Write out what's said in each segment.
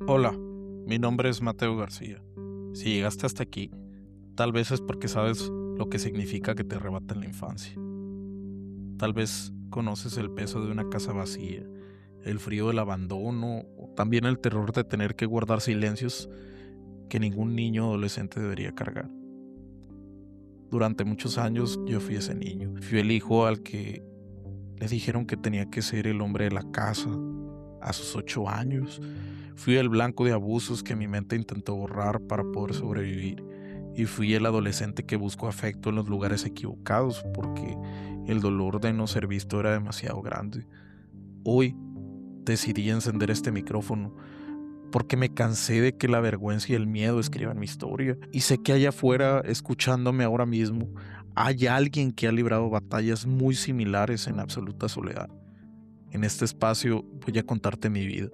Hola, mi nombre es Mateo García. Si llegaste hasta aquí, tal vez es porque sabes lo que significa que te arrebaten la infancia. Tal vez conoces el peso de una casa vacía, el frío del abandono o también el terror de tener que guardar silencios que ningún niño o adolescente debería cargar. Durante muchos años yo fui ese niño. Fui el hijo al que le dijeron que tenía que ser el hombre de la casa a sus 8 años. Fui el blanco de abusos que mi mente intentó borrar para poder sobrevivir. Y fui el adolescente que buscó afecto en los lugares equivocados porque el dolor de no ser visto era demasiado grande. Hoy decidí encender este micrófono porque me cansé de que la vergüenza y el miedo escriban mi historia. Y sé que allá afuera, escuchándome ahora mismo, hay alguien que ha librado batallas muy similares en absoluta soledad. En este espacio voy a contarte mi vida,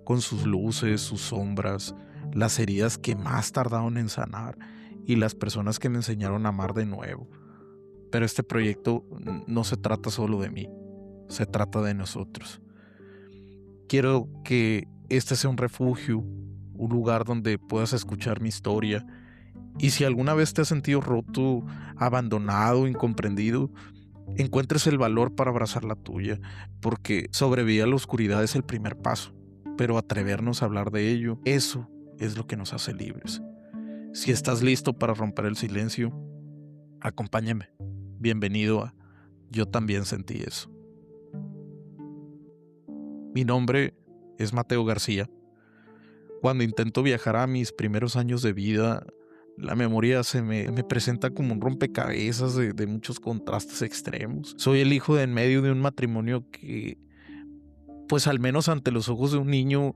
con sus luces, sus sombras, las heridas que más tardaron en sanar y las personas que me enseñaron a amar de nuevo. Pero este proyecto no se trata solo de mí, se trata de nosotros. Quiero que este sea un refugio, un lugar donde puedas escuchar mi historia. Y si alguna vez te has sentido roto, abandonado, incomprendido, encuentres el valor para abrazar la tuya, porque sobrevivir a la oscuridad es el primer paso, pero atrevernos a hablar de ello, eso es lo que nos hace libres. Si estás listo para romper el silencio, acompáñame. Bienvenido a Yo también sentí eso. Mi nombre es Mateo García. Cuando intento viajar a mis primeros años de vida, la memoria se me presenta como un rompecabezas de muchos contrastes extremos. Soy el hijo de en medio de un matrimonio que, pues al menos ante los ojos de un niño,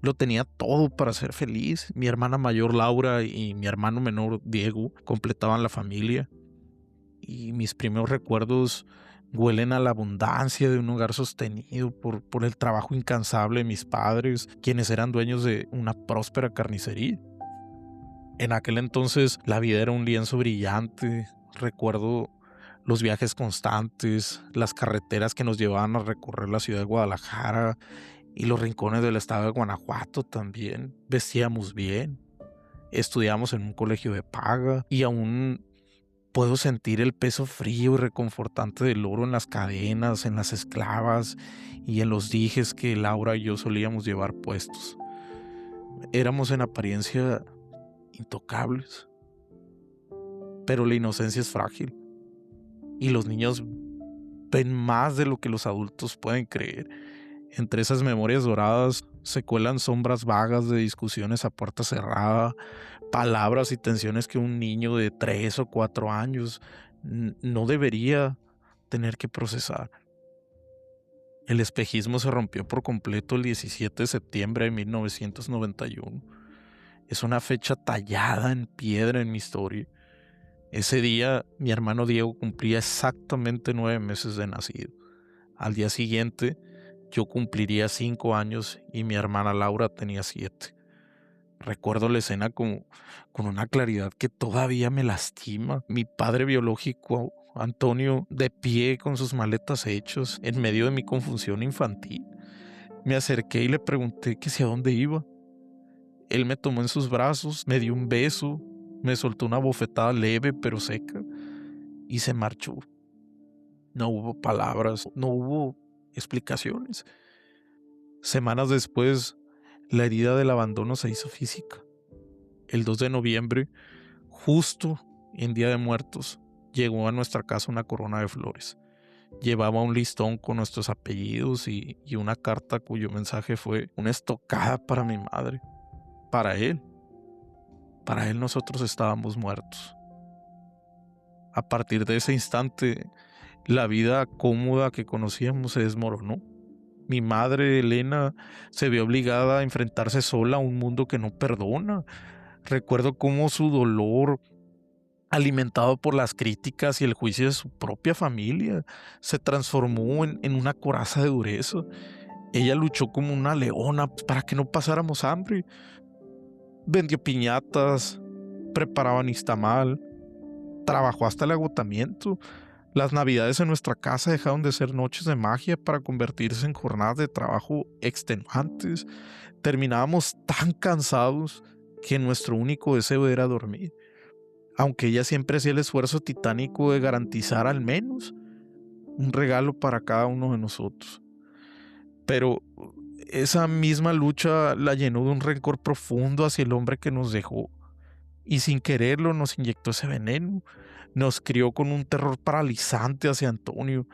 lo tenía todo para ser feliz. Mi hermana mayor Laura y mi hermano menor Diego completaban la familia. Y mis primeros recuerdos huelen a la abundancia de un hogar sostenido por el trabajo incansable de mis padres, quienes eran dueños de una próspera carnicería. En aquel entonces la vida era un lienzo brillante. Recuerdo los viajes constantes, las carreteras que nos llevaban a recorrer la ciudad de Guadalajara y los rincones del estado de Guanajuato también. Vestíamos bien, estudiamos en un colegio de paga y aún puedo sentir el peso frío y reconfortante del oro en las cadenas, en las esclavas y en los dijes que Laura y yo solíamos llevar puestos. Éramos en apariencia intocables, pero la inocencia es frágil y los niños ven más de lo que los adultos pueden creer. Entre esas memorias doradas se cuelan sombras vagas de discusiones a puerta cerrada, palabras y tensiones que un niño de 3 o 4 años no debería tener que procesar. El espejismo se rompió por completo el 17 de septiembre de 1991. Es una fecha tallada en piedra en mi historia. Ese día mi hermano Diego cumplía exactamente 9 meses de nacido. Al día siguiente yo cumpliría 5 años y mi hermana Laura tenía 7. Recuerdo la escena con una claridad que todavía me lastima. Mi padre biológico, Antonio, de pie con sus maletas hechos, en medio de mi confusión infantil. Me acerqué y le pregunté que si a dónde iba. Él me tomó en sus brazos, me dio un beso, me soltó una bofetada leve pero seca y se marchó. No hubo palabras, no hubo explicaciones. Semanas después, la herida del abandono se hizo física. El 2 de noviembre, justo en Día de Muertos, llegó a nuestra casa una corona de flores. Llevaba un listón con nuestros apellidos y una carta cuyo mensaje fue una estocada para mi madre. Para él. Para él nosotros estábamos muertos. A partir de ese instante, la vida cómoda que conocíamos se desmoronó. Mi madre, Elena, se vio obligada a enfrentarse sola a un mundo que no perdona. Recuerdo cómo su dolor, alimentado por las críticas y el juicio de su propia familia, se transformó en una coraza de dureza. Ella luchó como una leona para que no pasáramos hambre. Vendió piñatas, preparaba nixtamal, trabajó hasta el agotamiento, Las navidades en nuestra casa dejaron de ser noches de magia para convertirse en jornadas de trabajo extenuantes. Terminábamos tan cansados que nuestro único deseo era dormir, aunque ella siempre hacía el esfuerzo titánico de garantizar al menos un regalo para cada uno de nosotros. Pero esa misma lucha la llenó de un rencor profundo hacia el hombre que nos dejó, y sin quererlo nos inyectó ese veneno. Nos crió con un terror paralizante hacia Antonio,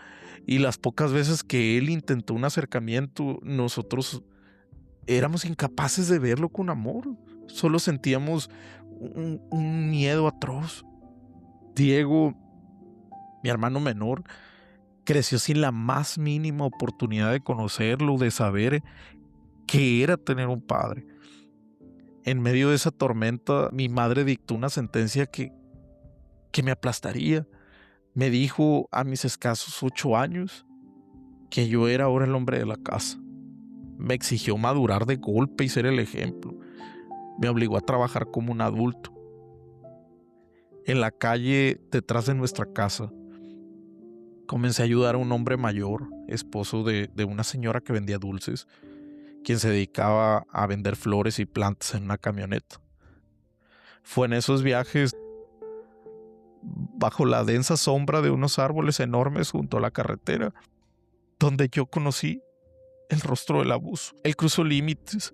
y las pocas veces que él intentó un acercamiento, nosotros éramos incapaces de verlo con amor. Solo sentíamos un miedo atroz. Diego, mi hermano menor, creció sin la más mínima oportunidad de conocerlo, de saber qué era tener un padre. En medio de esa tormenta, mi madre dictó una sentencia que me aplastaría. Me dijo a mis escasos 8 años que yo era ahora el hombre de la casa. Me exigió madurar de golpe y ser el ejemplo. Me obligó a trabajar como un adulto. En la calle detrás de nuestra casa, comencé a ayudar a un hombre mayor, esposo de una señora que vendía dulces, quien se dedicaba a vender flores y plantas en una camioneta. Fue en esos viajes, bajo la densa sombra de unos árboles enormes junto a la carretera, donde yo conocí el rostro del abuso. Él cruzó límites,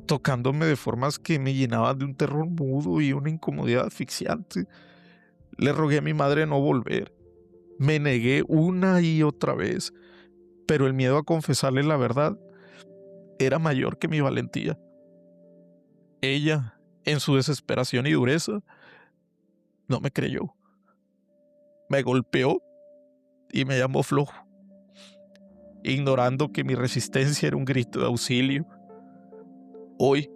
tocándome de formas que me llenaban de un terror mudo y una incomodidad asfixiante. Le rogué a mi madre no volver. Me negué una y otra vez, pero el miedo a confesarle la verdad era mayor que mi valentía. Ella, en su desesperación y dureza, no me creyó. Me golpeó y me llamó flojo, ignorando que mi resistencia era un grito de auxilio. Hoy,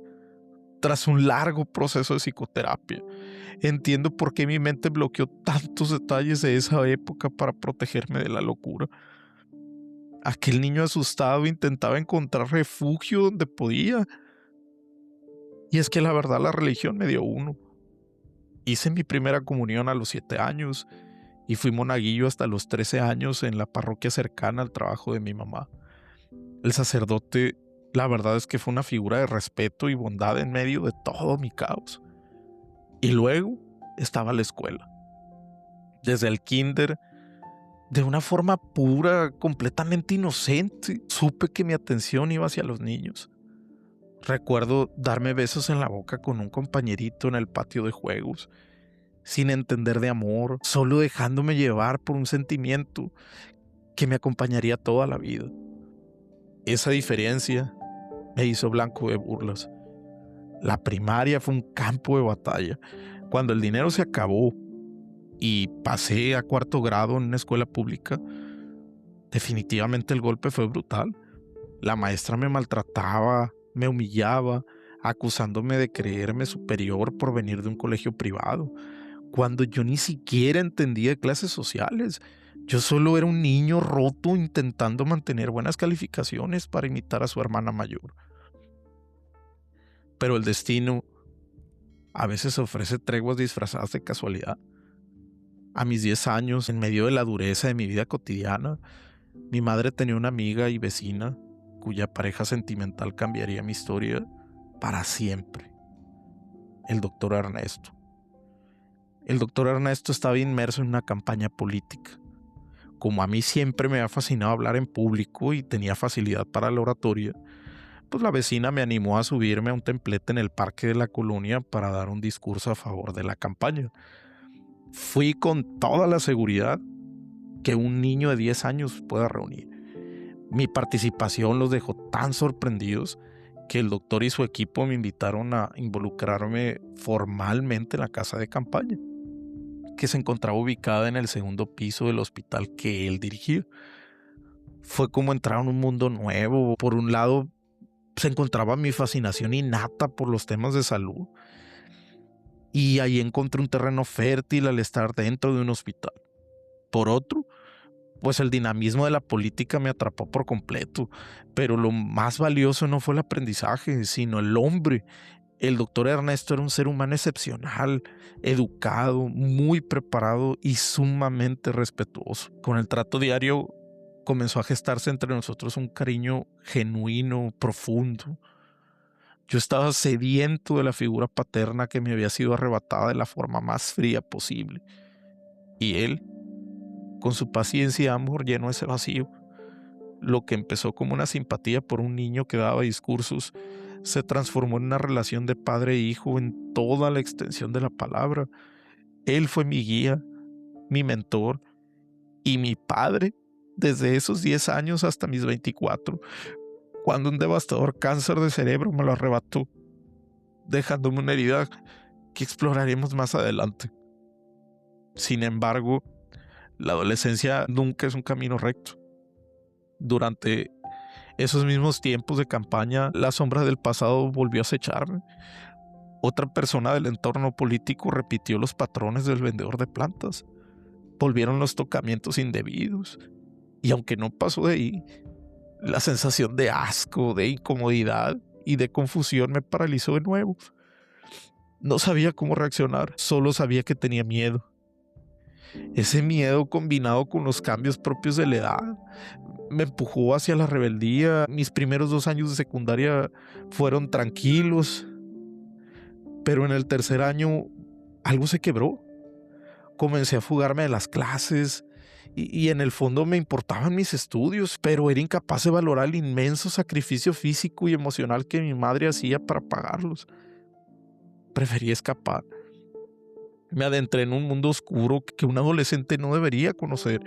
tras un largo proceso de psicoterapia, entiendo por qué mi mente bloqueó tantos detalles de esa época para protegerme de la locura. Aquel niño asustado intentaba encontrar refugio donde podía. Y es que la verdad la religión me dio uno. Hice mi primera comunión a los 7 años y fui monaguillo hasta los 13 años en la parroquia cercana al trabajo de mi mamá. El sacerdote, la verdad es que fue una figura de respeto y bondad en medio de todo mi caos. Y luego estaba la escuela. Desde el kinder, de una forma pura, completamente inocente, supe que mi atención iba hacia los niños. Recuerdo darme besos en la boca con un compañerito en el patio de juegos, sin entender de amor, solo dejándome llevar por un sentimiento que me acompañaría toda la vida. Esa diferencia me hizo blanco de burlas. La primaria fue un campo de batalla. Cuando el dinero se acabó y pasé a 4º grado en una escuela pública, definitivamente el golpe fue brutal. La maestra me maltrataba, me humillaba, acusándome de creerme superior por venir de un colegio privado, cuando yo ni siquiera entendía de clases sociales. Yo solo era un niño roto intentando mantener buenas calificaciones para imitar a su hermana mayor. Pero el destino a veces ofrece treguas disfrazadas de casualidad. A mis 10 años, en medio de la dureza de mi vida cotidiana, mi madre tenía una amiga y vecina cuya pareja sentimental cambiaría mi historia para siempre. El doctor Ernesto. El doctor Ernesto estaba inmerso en una campaña política. Como a mí siempre me ha fascinado hablar en público y tenía facilidad para la oratoria, pues la vecina me animó a subirme a un templete en el parque de la colonia para dar un discurso a favor de la campaña. Fui con toda la seguridad que un niño de 10 años pueda reunir. Mi participación los dejó tan sorprendidos que el doctor y su equipo me invitaron a involucrarme formalmente en la casa de campaña, que se encontraba ubicada en el 2º piso del hospital que él dirigía. Fue como entrar en un mundo nuevo. Por un lado, se encontraba mi fascinación innata por los temas de salud, y ahí encontré un terreno fértil al estar dentro de un hospital. Por otro, pues el dinamismo de la política me atrapó por completo, pero lo más valioso no fue el aprendizaje, sino el hombre El doctor Ernesto era un ser humano excepcional, educado, muy preparado y sumamente respetuoso. Con el trato diario comenzó a gestarse entre nosotros un cariño genuino, profundo. Yo estaba sediento de la figura paterna que me había sido arrebatada de la forma más fría posible. Y él, con su paciencia y amor, llenó ese vacío. Lo que empezó como una simpatía por un niño que daba discursos se transformó en una relación de padre e hijo en toda la extensión de la palabra. Él fue mi guía, mi mentor y mi padre desde esos 10 años hasta mis 24, cuando un devastador cáncer de cerebro me lo arrebató, dejándome una herida que exploraremos más adelante. Sin embargo, la adolescencia nunca es un camino recto. Durante esos mismos tiempos de campaña, la sombra del pasado volvió a acecharme. Otra persona del entorno político repitió los patrones del vendedor de plantas. Volvieron los tocamientos indebidos. Y aunque no pasó de ahí, la sensación de asco, de incomodidad y de confusión me paralizó de nuevo. No sabía cómo reaccionar, solo sabía que tenía miedo. Ese miedo, combinado con los cambios propios de la edad, me empujó hacia la rebeldía. Mis primeros 2 años de secundaria fueron tranquilos, pero en el tercer año algo se quebró. Comencé a fugarme de las clases y en el fondo me importaban mis estudios, pero era incapaz de valorar el inmenso sacrificio físico y emocional que mi madre hacía para pagarlos. Preferí escapar. Me adentré en un mundo oscuro que un adolescente no debería conocer.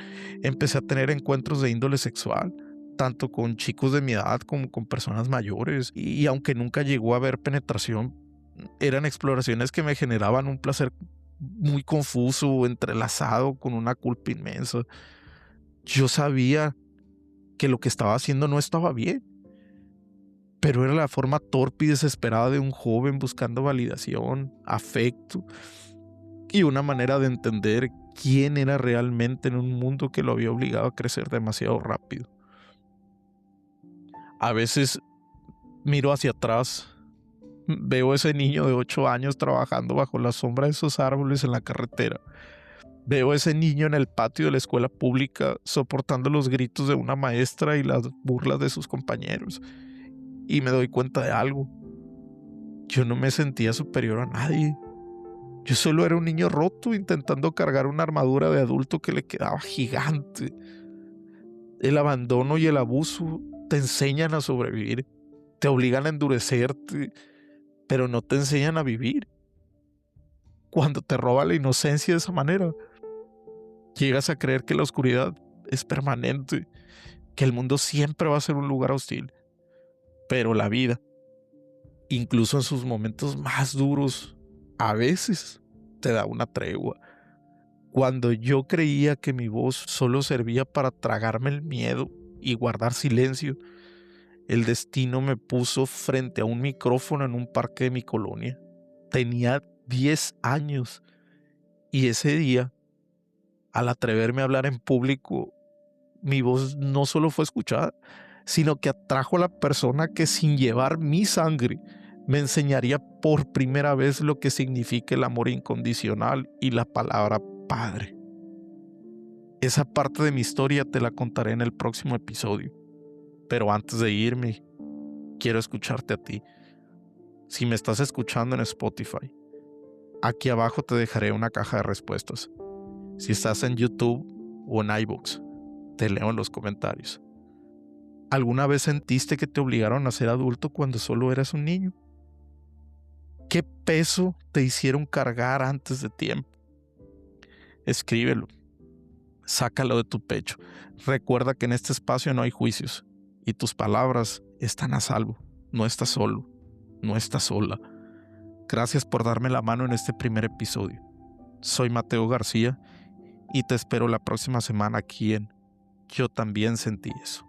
Empecé a tener encuentros de índole sexual, tanto con chicos de mi edad como con personas mayores. Y aunque nunca llegó a haber penetración, eran exploraciones que me generaban un placer muy confuso, entrelazado con una culpa inmensa. Yo sabía que lo que estaba haciendo no estaba bien, pero era la forma torpe y desesperada de un joven buscando validación, afecto y una manera de entender quién era realmente en un mundo que lo había obligado a crecer demasiado rápido. A veces miro hacia atrás, veo a ese niño de 8 años trabajando bajo la sombra de esos árboles en la carretera. Veo a ese niño en el patio de la escuela pública soportando los gritos de una maestra y las burlas de sus compañeros. Y me doy cuenta de algo. Yo no me sentía superior a nadie. Yo solo era un niño roto intentando cargar una armadura de adulto que le quedaba gigante. El abandono y el abuso te enseñan a sobrevivir, te obligan a endurecerte, pero no te enseñan a vivir. Cuando te roba la inocencia de esa manera, llegas a creer que la oscuridad es permanente, que el mundo siempre va a ser un lugar hostil. Pero la vida, incluso en sus momentos más duros, a veces te da una tregua. Cuando yo creía que mi voz solo servía para tragarme el miedo y guardar silencio, el destino me puso frente a un micrófono en un parque de mi colonia. Tenía 10 años y ese día, al atreverme a hablar en público, mi voz no solo fue escuchada, sino que atrajo a la persona que, sin llevar mi sangre, me enseñaría por primera vez lo que significa el amor incondicional y la palabra padre. Esa parte de mi historia te la contaré en el próximo episodio. Pero antes de irme, quiero escucharte a ti. Si me estás escuchando en Spotify, aquí abajo te dejaré una caja de respuestas. Si estás en YouTube o en iVoox, te leo en los comentarios. ¿Alguna vez sentiste que te obligaron a ser adulto cuando solo eras un niño? ¿Qué peso te hicieron cargar antes de tiempo? Escríbelo. Sácalo de tu pecho. Recuerda que en este espacio no hay juicios y tus palabras están a salvo. No estás solo, no estás sola. Gracias por darme la mano en este primer episodio. Soy Mateo García y te espero la próxima semana aquí en Yo también sentí eso.